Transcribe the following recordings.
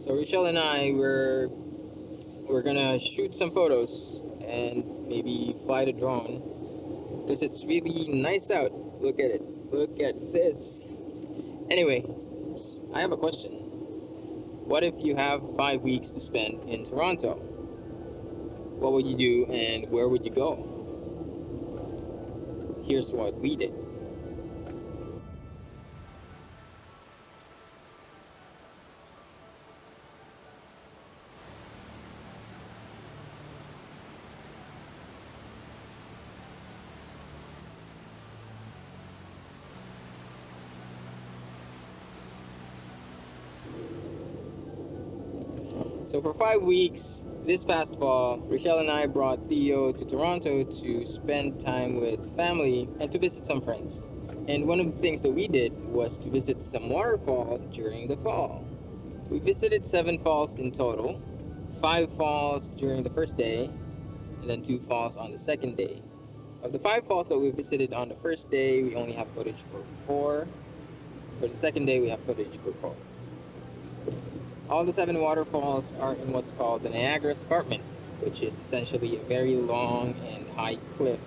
So Rochelle and I we're gonna shoot some photos and maybe fly the drone because it's really nice out. Look at it. Look at this. Anyway, I have a question. What if you have 5 weeks to spend in Toronto? What would you do and where would you go? Here's what we did. So for 5 weeks, this past fall, Rochelle and I brought Theo to Toronto to spend time with family and to visit some friends. And one of the things that we did was to visit some waterfalls during the fall. We visited 7 falls in total, 5 falls during the first day, and then 2 falls on the second day. Of the 5 falls that we visited on the first day, we only have footage for 4. For the second day, we have footage for both. All the 7 waterfalls are in what's called the Niagara escarpment, which is essentially a very long and high cliff.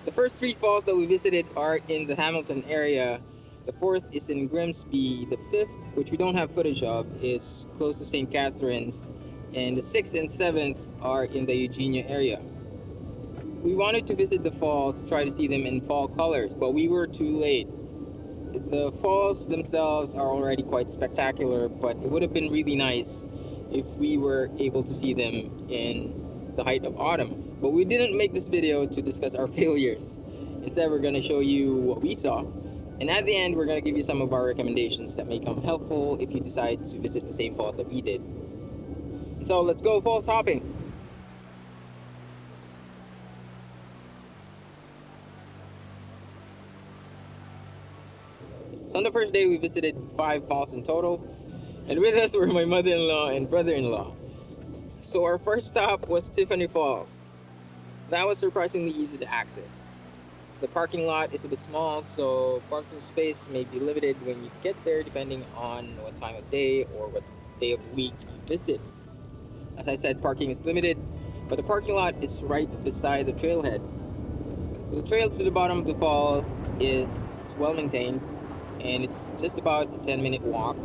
The first 3 falls that we visited are in the Hamilton area. The fourth is in Grimsby. The fifth, which we don't have footage of, is close to St. Catharines. And the sixth and seventh are in the Eugenia area. We wanted to visit the falls to try to see them in fall colors, but we were too late. The falls themselves are already quite spectacular, but it would have been really nice if we were able to see them in the height of autumn. But we didn't make this video to discuss our failures. Instead, we're going to show you what we saw. And at the end, we're going to give you some of our recommendations that may come helpful if you decide to visit the same falls that we did. So let's go falls hopping. So on the first day, we visited 5 falls in total. And with us were my mother-in-law and brother-in-law. So our first stop was Tiffany Falls. That was surprisingly easy to access. The parking lot is a bit small, so parking space may be limited when you get there depending on what time of day or what day of week you visit. As I said, parking is limited, but the parking lot is right beside the trailhead. The trail to the bottom of the falls is well maintained, and it's just about a 10-minute walk.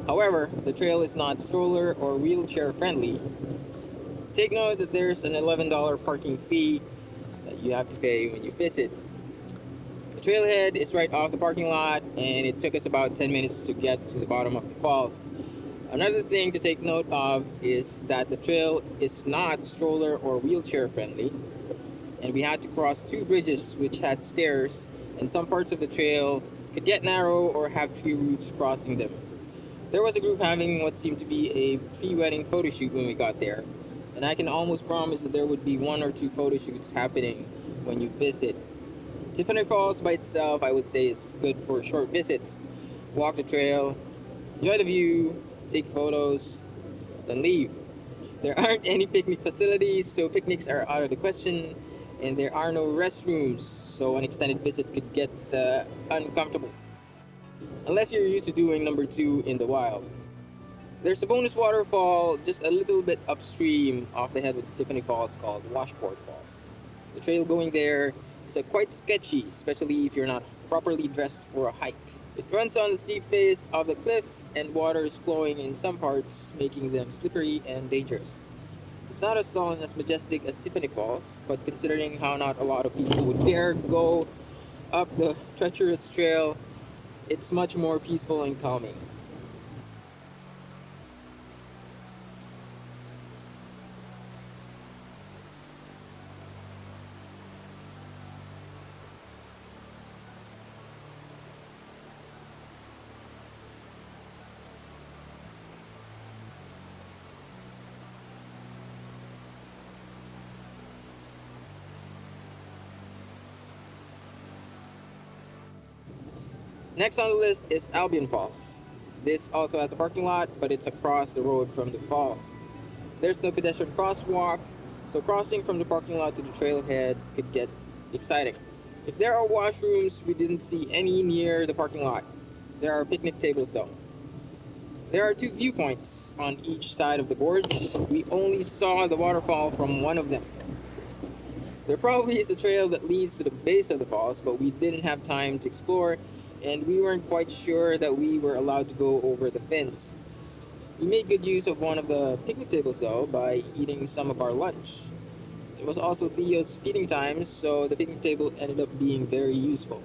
However, the trail is not stroller or wheelchair friendly. Take note that there's an $11 parking fee that you have to pay when you visit. The trailhead is right off the parking lot, and it took us about 10 minutes to get to the bottom of the falls. Another thing to take note of is that the trail is not stroller or wheelchair friendly, and we had to cross 2 bridges which had stairs, and some parts of the trail could get narrow or have tree roots crossing them. There was a group having what seemed to be a pre-wedding photo shoot when we got there, and I can almost promise that there would be 1 or 2 photo shoots happening when you visit. Tiffany Falls by itself, I would say, is good for short visits. Walk the trail, enjoy the view, take photos, then leave. There aren't any picnic facilities, so picnics are out of the question, and there are no restrooms, so an extended visit could get uncomfortable. Unless you're used to doing number 2 in the wild. There's a bonus waterfall just a little bit upstream off the head of Tiffany Falls called Washboard Falls. The trail going there is quite sketchy, especially if you're not properly dressed for a hike. It runs on the steep face of the cliff, and water is flowing in some parts, making them slippery and dangerous. It's not as tall and as majestic as Tiffany Falls, but considering how not a lot of people would dare go up the treacherous trail, it's much more peaceful and calming. Next on the list is Albion Falls. This also has a parking lot, but it's across the road from the falls. There's no pedestrian crosswalk, so crossing from the parking lot to the trailhead could get exciting. If there are washrooms, we didn't see any near the parking lot. There are picnic tables though. There are two viewpoints on each side of the gorge. We only saw the waterfall from one of them. There probably is a trail that leads to the base of the falls, but we didn't have time to explore, and we weren't quite sure that we were allowed to go over the fence. We made good use of one of the picnic tables though by eating some of our lunch. It was also Theo's feeding time, so the picnic table ended up being very useful.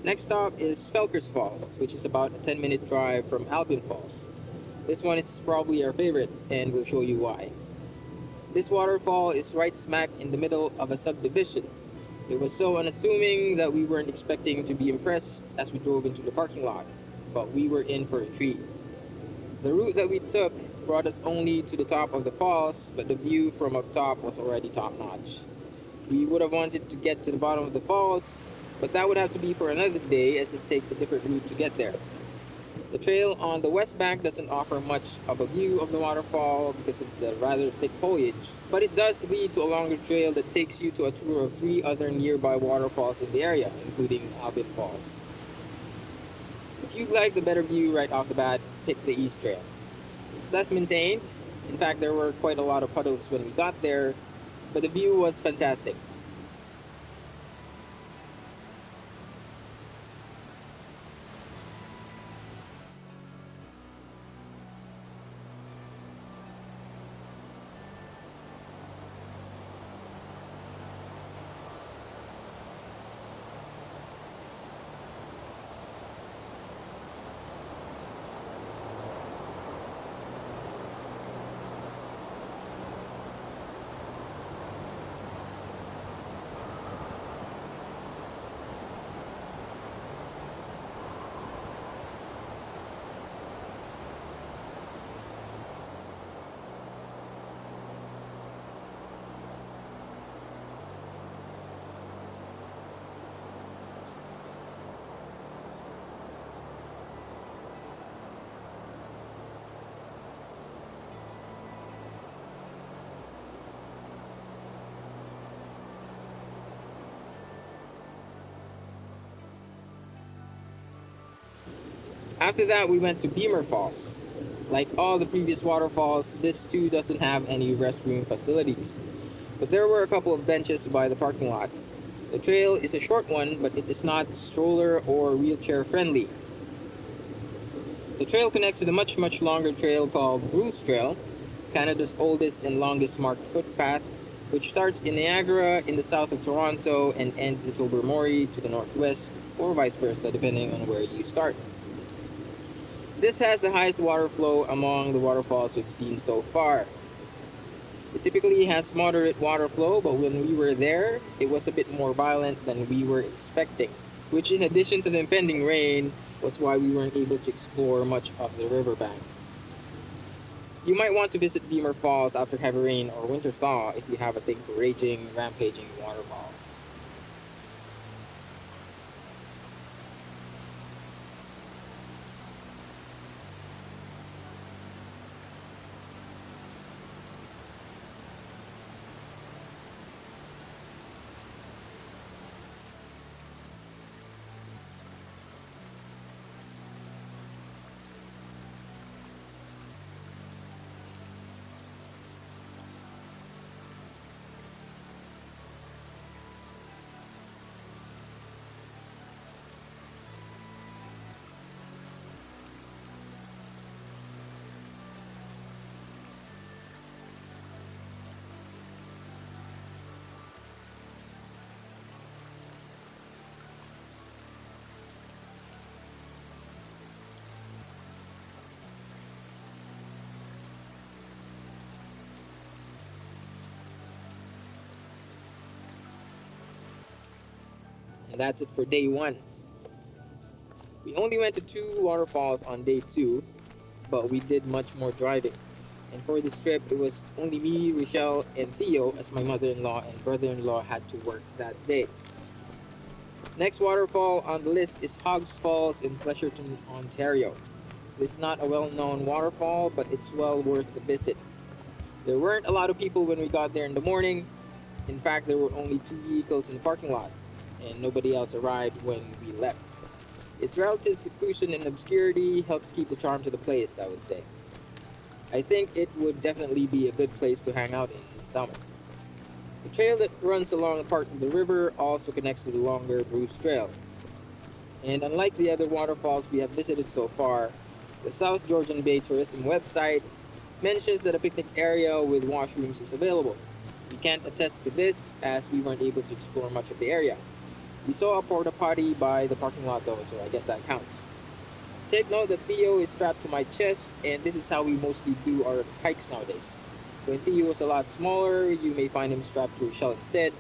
Next stop is Fowlers Falls, which is about a 10-minute drive from Albion Falls. This one is probably our favorite, and we'll show you why. This waterfall is right smack in the middle of a subdivision. It was so unassuming that we weren't expecting to be impressed as we drove into the parking lot, but we were in for a treat. The route that we took brought us only to the top of the falls, but the view from up top was already top notch. We would have wanted to get to the bottom of the falls, but that would have to be for another day as it takes a different route to get there. The trail on the west bank doesn't offer much of a view of the waterfall because of the rather thick foliage, but it does lead to a longer trail that takes you to a tour of three other nearby waterfalls in the area, including Albion Falls. If you'd like the better view right off the bat, pick the east trail. It's less maintained. In fact, there were quite a lot of puddles when we got there, but the view was fantastic. After that, we went to Berber Falls. Like all the previous waterfalls, this too doesn't have any restroom facilities, but there were a couple of benches by the parking lot. The trail is a short one, but it is not stroller or wheelchair friendly. The trail connects to the much longer trail called Bruce Trail, Canada's oldest and longest marked footpath, which starts in Niagara in the south of Toronto and ends in Tobermory to the northwest, or vice versa, depending on where you start. This has the highest water flow among the waterfalls we've seen so far. It typically has moderate water flow, but when we were there, it was a bit more violent than we were expecting, which, in addition to the impending rain, was why we weren't able to explore much of the riverbank. You might want to visit Berber Falls after heavy rain or winter thaw if you have a thing for raging, rampaging waterfalls. And that's it for day one. We only went to two waterfalls on day two, but we did much more driving. And for this trip, it was only me, Rochelle, and Theo, as my mother-in-law and brother-in-law had to work that day. Next waterfall on the list is Hogs Falls in Flesherton, Ontario. This is not a well-known waterfall, but it's well worth the visit. There weren't a lot of people when we got there in the morning. In fact, there were only two vehicles in the parking lot, and nobody else arrived when we left. Its relative seclusion and obscurity helps keep the charm to the place, I would say. I think it would definitely be a good place to hang out in the summer. The trail that runs along a part of the river also connects to the longer Bruce Trail. And unlike the other waterfalls we have visited so far, the South Georgian Bay Tourism website mentions that a picnic area with washrooms is available. We can't attest to this as we weren't able to explore much of the area. We saw a porta potty by the parking lot though, so I guess that counts. Take note that Theo is strapped to my chest, and this is how we mostly do our hikes nowadays. When Theo was a lot smaller, you may find him strapped to a shell instead,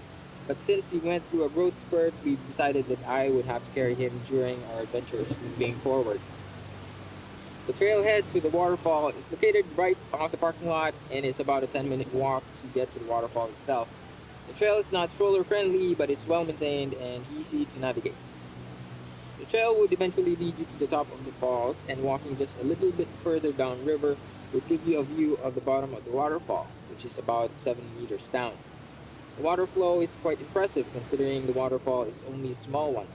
but since he went through a growth spurt, we decided that I would have to carry him during our adventures moving forward. The trailhead to the waterfall is located right off the parking lot and is about a 10-minute walk to get to the waterfall itself. The trail is not stroller friendly, but it's well maintained and easy to navigate. The trail would eventually lead you to the top of the falls, and walking just a little bit further downriver would give you a view of the bottom of the waterfall, which is about 7 meters down. The water flow is quite impressive considering the waterfall is only a small one.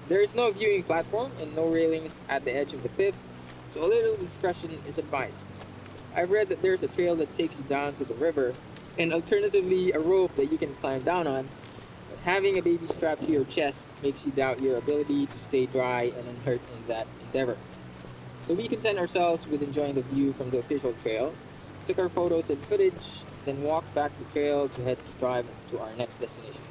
There is no viewing platform and no railings at the edge of the cliff, so a little discretion is advised. I've read that there's a trail that takes you down to the river, and alternatively a rope that you can climb down on, but having a baby strapped to your chest makes you doubt your ability to stay dry and unhurt in that endeavor. So we content ourselves with enjoying the view from the official trail, took our photos and footage, then walked back the trail to head to drive to our next destination.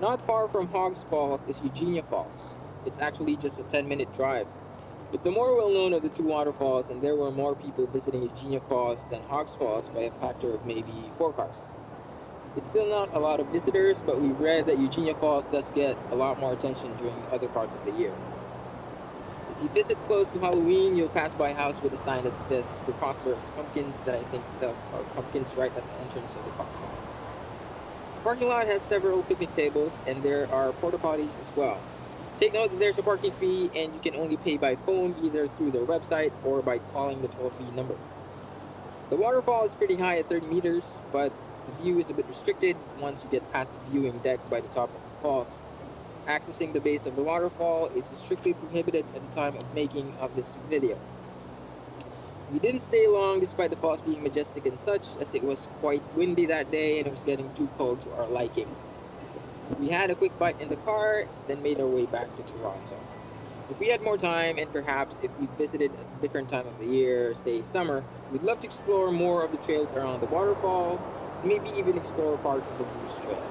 Not far from Hogs Falls is Eugenia Falls. It's actually just a 10-minute drive. It's the more well-known of the two waterfalls, and there were more people visiting Eugenia Falls than Hogs Falls by a factor of maybe 4 cars. It's still not a lot of visitors, but we've read that Eugenia Falls does get a lot more attention during other parts of the year. If you visit close to Halloween, you'll pass by a house with a sign that says Preposterous Pumpkins that I think sells pumpkins right at the entrance of the park. The parking lot has several picnic tables, and there are porta potties as well. Take note that there's a parking fee, and you can only pay by phone either through their website or by calling the toll-free number. The waterfall is pretty high at 30 meters, but the view is a bit restricted once you get past the viewing deck by the top of the falls. Accessing the base of the waterfall is strictly prohibited at the time of making of this video. We didn't stay long despite the falls being majestic and such, as it was quite windy that day and it was getting too cold to our liking. We had a quick bite in the car, then made our way back to Toronto. If we had more time, and perhaps if we visited at a different time of the year, say summer, we'd love to explore more of the trails around the waterfall, and maybe even explore part of the Bruce Trail.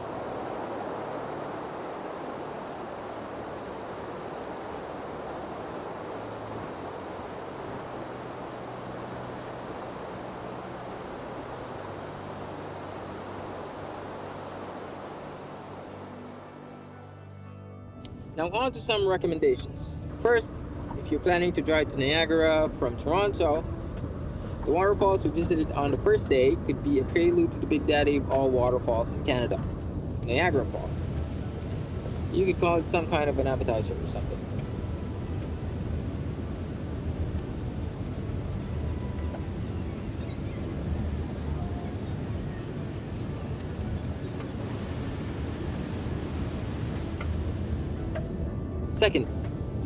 Now on to some recommendations. First, if you're planning to drive to Niagara from Toronto, the waterfalls we visited on the first day could be a prelude to the big daddy of all waterfalls in Canada, Niagara Falls. You could call it some kind of an appetizer or something. Second,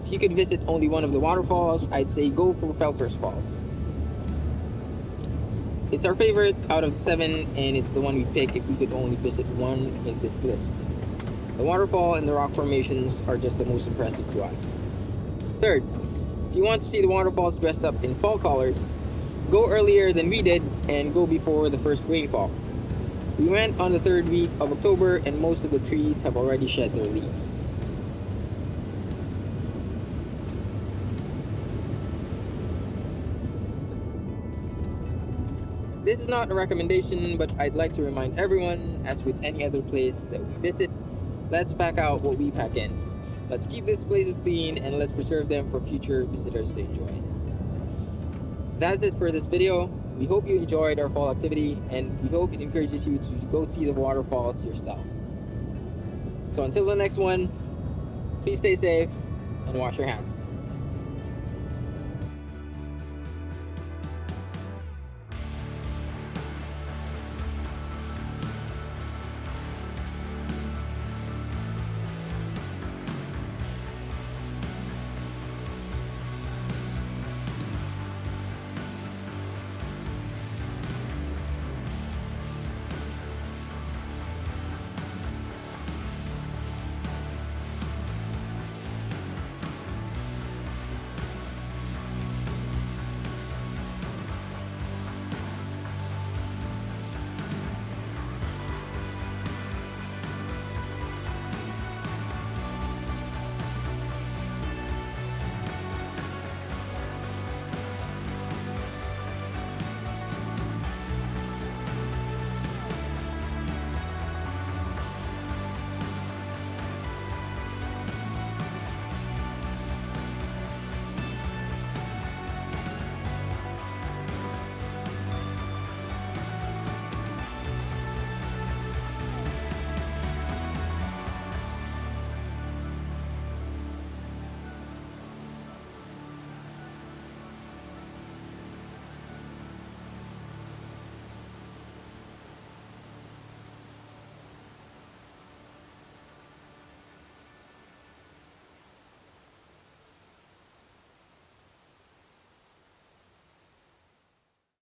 if you could visit only one of the waterfalls, I'd say go for Fowlers Falls. It's our favorite out of the 7, and it's the one we pick if we could only visit one in this list. The waterfall and the rock formations are just the most impressive to us. Third, if you want to see the waterfalls dressed up in fall colors, go earlier than we did and go before the first rainfall. We went on the 3rd week of October and most of the trees have already shed their leaves. This is not a recommendation, but I'd like to remind everyone, as with any other place that we visit, let's pack out what we pack in. Let's keep these places clean and let's preserve them for future visitors to enjoy. That's it for this video. We hope you enjoyed our fall activity and we hope it encourages you to go see the waterfalls yourself. So until the next one, please stay safe and wash your hands.